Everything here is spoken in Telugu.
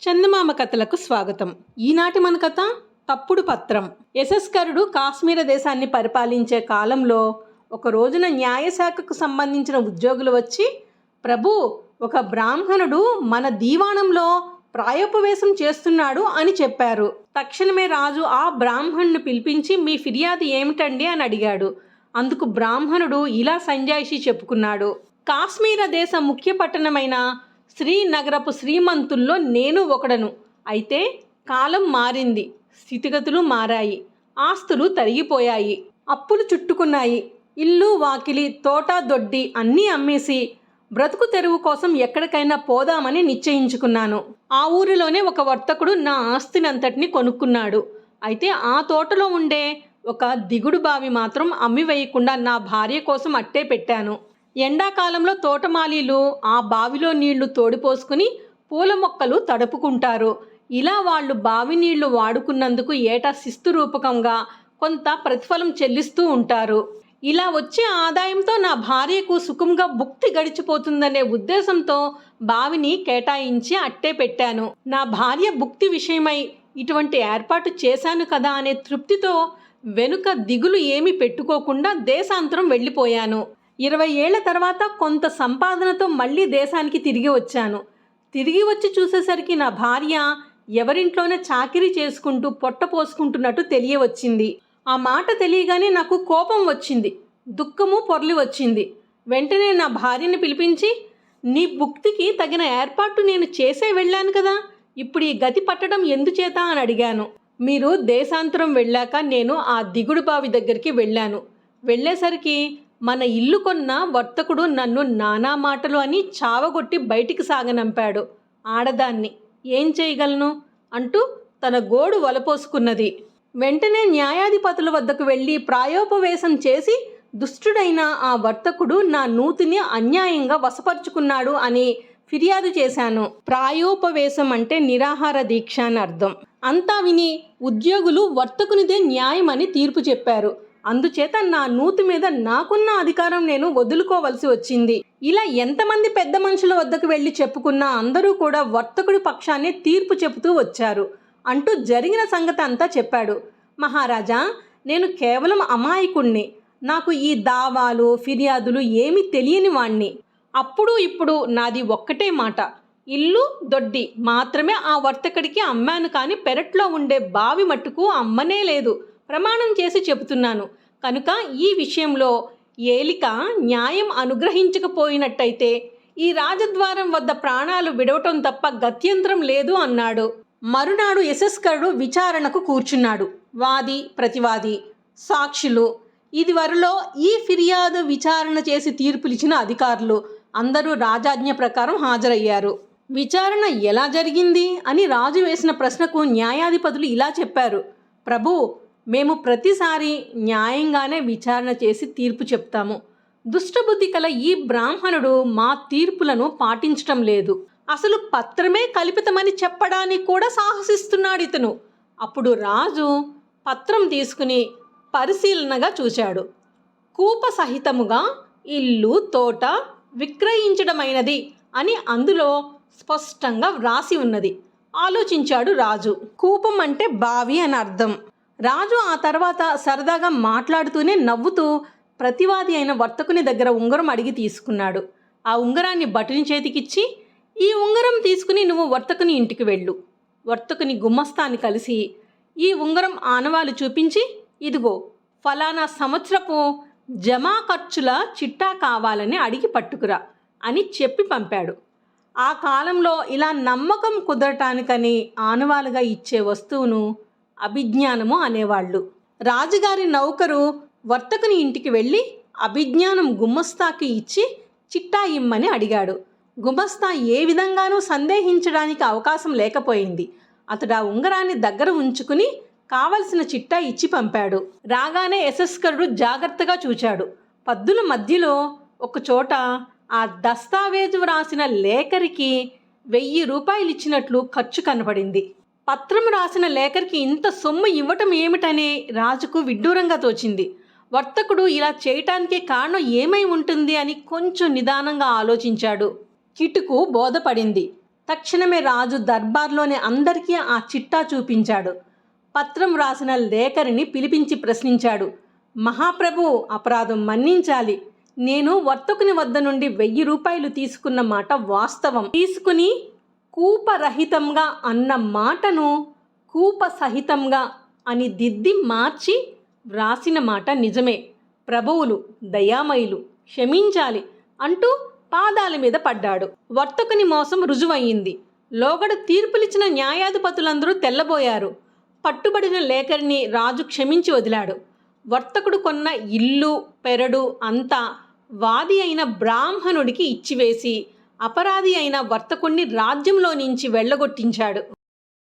చందమామ కథలకు స్వాగతం. ఈనాటి మన కథ తప్పుడు పత్రం. యశస్కరుడు కాశ్మీర దేశాన్ని పరిపాలించే కాలంలో ఒక రోజున న్యాయశాఖకు సంబంధించిన ఉద్యోగులు వచ్చి, ప్రభు, ఒక బ్రాహ్మణుడు మన దీవాణంలో ప్రాయోపవేశం చేస్తున్నాడు అని చెప్పారు. తక్షణమే రాజు ఆ బ్రాహ్మణుని పిలిపించి, మీ ఫిర్యాదు ఏమిటండి అని అడిగాడు. అందుకు బ్రాహ్మణుడు ఇలా సంజాయిషి చెప్పుకున్నాడు. కాశ్మీర దేశ ముఖ్య పట్టణమైన శ్రీనగరపు శ్రీమంతుల్లో నేను ఒకడను. అయితే కాలం మారింది, స్థితిగతులు మారాయి, ఆస్తులు తరిగిపోయాయి, అప్పులు చుట్టుకున్నాయి. ఇల్లు వాకిలి తోట దొడ్డి అన్నీ అమ్మేసి బ్రతుకు తెరువు కోసం ఎక్కడికైనా పోదామని నిశ్చయించుకున్నాను. ఆ ఊరిలోనే ఒక వర్తకుడు నా ఆస్తినంతటిని కొనుక్కున్నాడు. అయితే ఆ తోటలో ఉండే ఒక దిగుడు బావి మాత్రం అమ్మివేయకుండా నా భార్య కోసం అట్టే పెట్టాను. ఎండాకాలంలో తోటమాలీలు ఆ బావిలో నీళ్లు తోడిపోసుకుని పూల మొక్కలు తడుపుకుంటారు. ఇలా వాళ్ళు బావి నీళ్లు వాడుకున్నందుకు ఏటా శిస్తు రూపకంగా కొంత ప్రతిఫలం చెల్లిస్తూ ఉంటారు. ఇలా వచ్చే ఆదాయంతో నా భార్యకు సుఖంగా భుక్తి గడిచిపోతుందనే ఉద్దేశంతో బావిని కేటాయించి అట్టే పెట్టాను. నా భార్య భుక్తి విషయమై ఇటువంటి ఏర్పాటు చేశాను కదా అనే తృప్తితో వెనుక దిగులు ఏమీ పెట్టుకోకుండా దేశాంతరం వెళ్ళిపోయాను. 20 ఏళ్ల తర్వాత కొంత సంపాదనతో మళ్ళీ దేశానికి తిరిగి వచ్చాను. తిరిగి వచ్చి చూసేసరికి నా భార్య ఎవరింట్లోనే చాకిరీ చేసుకుంటూ పొట్ట పోసుకుంటున్నట్టు తెలియవచ్చింది. ఆ మాట తెలియగానే నాకు కోపం వచ్చింది, దుఃఖము పొర్లి వచ్చింది. వెంటనే నా భార్యని పిలిపించి, నీ భుక్తికి తగిన ఏర్పాటు నేను చేసే వెళ్ళాను కదా, ఇప్పుడు ఈ గతి పట్టడం ఎందుచేత అని అడిగాను. మీరు దేశాంతరం వెళ్ళాక నేను ఆ దిగుడు బావి దగ్గరికి వెళ్ళాను. వెళ్ళేసరికి మన ఇల్లు కొన్న వర్తకుడు నన్ను నానా మాటలు అని చావగొట్టి బయటికి సాగనంపాడు. ఆడదాన్ని ఏం చేయగలను అంటూ తన గోడు వలపోసుకున్నది. వెంటనే న్యాయాధిపతుల వద్దకు వెళ్ళి ప్రాయోపవేశం చేసి దుష్టుడైన ఆ వర్తకుడు నా నూతిని అన్యాయంగా వశపరుచుకున్నాడు అని ఫిర్యాదు చేశాను. ప్రాయోపవేశం అంటే నిరాహార దీక్ష అని అర్థం. అంతా విని ఉద్యోగులు వర్తకునిదే న్యాయమని తీర్పు చెప్పారు. అందుచేత నా నూతి మీద నాకున్న అధికారం నేను వదులుకోవలసి వచ్చింది. ఇలా ఎంతమంది పెద్ద మనుషుల వద్దకు వెళ్ళి చెప్పుకున్నా అందరూ కూడా వర్తకుడి పక్షాన్ని తీర్పు చెబుతూ వచ్చారు అంటూ జరిగిన సంగతి అంతా చెప్పాడు. మహారాజా, నేను కేవలం అమాయకుణ్ణి. నాకు ఈ దావాలు ఫిర్యాదులు ఏమీ తెలియని వాణ్ణి. అప్పుడు ఇప్పుడు నాది ఒక్కటే మాట, ఇల్లు దొడ్డి మాత్రమే ఆ వర్తకుడికి అమ్మాను, కానీ పెరట్లో ఉండే బావి మట్టుకు అమ్మనే లేదు. ప్రమాణం చేసి చెబుతున్నాను. కనుక ఈ విషయంలో ఏలిక న్యాయం అనుగ్రహించకపోయినట్టయితే ఈ రాజద్వారం వద్ద ప్రాణాలు విడవటం తప్ప గత్యంతరం లేదు అన్నాడు. మరునాడు యశస్కరుడు విచారణకు కూర్చున్నాడు. వాది ప్రతివాది సాక్షులు, ఇదివరలో ఈ ఫిర్యాదు విచారణ చేసి తీర్పులిచ్చిన అధికారులు అందరూ రాజాజ్ఞ ప్రకారం హాజరయ్యారు. విచారణ ఎలా జరిగింది అని రాజు వేసిన ప్రశ్నకు న్యాయాధిపతులు ఇలా చెప్పారు. ప్రభు, మేము ప్రతిసారి న్యాయంగానే విచారణ చేసి తీర్పు చెప్తాము. దుష్టబుద్ధి కల ఈ బ్రాహ్మణుడు మా తీర్పులను పాటించటం లేదు. అసలు పత్రమే కల్పితమని చెప్పడానికి కూడా సాహసిస్తున్నాడు ఇతను. అప్పుడు రాజు పత్రం తీసుకుని పరిశీలనగా చూశాడు. కూప సహితముగా ఇల్లు తోట విక్రయించడమైనది అని అందులో స్పష్టంగా వ్రాసి ఉన్నది. ఆలోచించాడు రాజు. కూపం అంటే బావి అని అర్థం. రాజు ఆ తర్వాత సరదాగా మాట్లాడుతూనే నవ్వుతూ ప్రతివాది అయిన వర్తకుని దగ్గర ఉంగరం అడిగి తీసుకున్నాడు. ఆ ఉంగరాన్ని భటుని చేతికిచ్చి, ఈ ఉంగరం తీసుకుని నువ్వు వర్తకుని ఇంటికి వెళ్ళు. వర్తకుని గుమ్మస్తాన్ని కలిసి ఈ ఉంగరం ఆనవాలు చూపించి, ఇదిగో ఫలానా సంవత్సరపు జమా ఖర్చుల చిట్టా కావాలని అడిగి పట్టుకురా అని చెప్పి పంపాడు. ఆ కాలంలో ఇలా నమ్మకం కుదరటానికని ఆనవాలుగా ఇచ్చే వస్తువును అభిజ్ఞానము అనేవాళ్ళు. రాజుగారి నౌకరు వర్తకుని ఇంటికి వెళ్ళి అభిజ్ఞానం గుమస్తాకి ఇచ్చి చిట్టా ఇమ్మని అడిగాడు. గుమస్తా ఏ విధంగానూ సందేహించడానికి అవకాశం లేకపోయింది. అతడు ఆ ఉంగరాన్ని దగ్గర ఉంచుకుని కావలసిన చిట్టా ఇచ్చి పంపాడు. రాగానే యశస్కరుడు జాగ్రత్తగా చూచాడు. పద్దుల మధ్యలో ఒకచోట ఆ దస్తావేజు వ్రాసిన లేఖరికి 1000 రూపాయలు ఇచ్చినట్లు ఖర్చు కనపడింది. పత్రం రాసిన లేఖరికి ఇంత సొమ్ము ఇవ్వటం ఏమిటనే రాజుకు విడ్డూరంగా తోచింది. వర్తకుడు ఇలా చేయటానికి కారణం ఏమై ఉంటుంది అని కొంచెం నిదానంగా ఆలోచించాడు. కిటుకు బోధపడింది. తక్షణమే రాజు దర్బార్లోని అందరికీ ఆ చిట్టా చూపించాడు. పత్రం రాసిన లేఖరిని పిలిపించి ప్రశ్నించాడు. మహాప్రభు, అపరాధం మన్నించాలి. నేను వర్తకుని వద్ద నుండి 1000 రూపాయలు తీసుకున్న మాట వాస్తవం. తీసుకుని కూపరహితంగా అన్న మాటను కూపసహితంగా అని దిద్ది మార్చి వ్రాసిన మాట నిజమే. ప్రభువులు దయామయులు, క్షమించాలి అంటూ పాదాల మీద పడ్డాడు. వర్తకుని మోసం రుజువయ్యింది. లోగడ తీర్పులిచ్చిన న్యాయాధిపతులందరూ తెల్లబోయారు. పట్టుబడిన లేఖరిని రాజు క్షమించి వదిలాడు. వర్తకుడు కొన్న ఇల్లు పెరడు అంతా వాది అయిన బ్రాహ్మణుడికి ఇచ్చివేసి అపరాధి అయిన వర్తకుణ్ణి రాజ్యంలో నుంచి వెళ్ళగొట్టించాడు.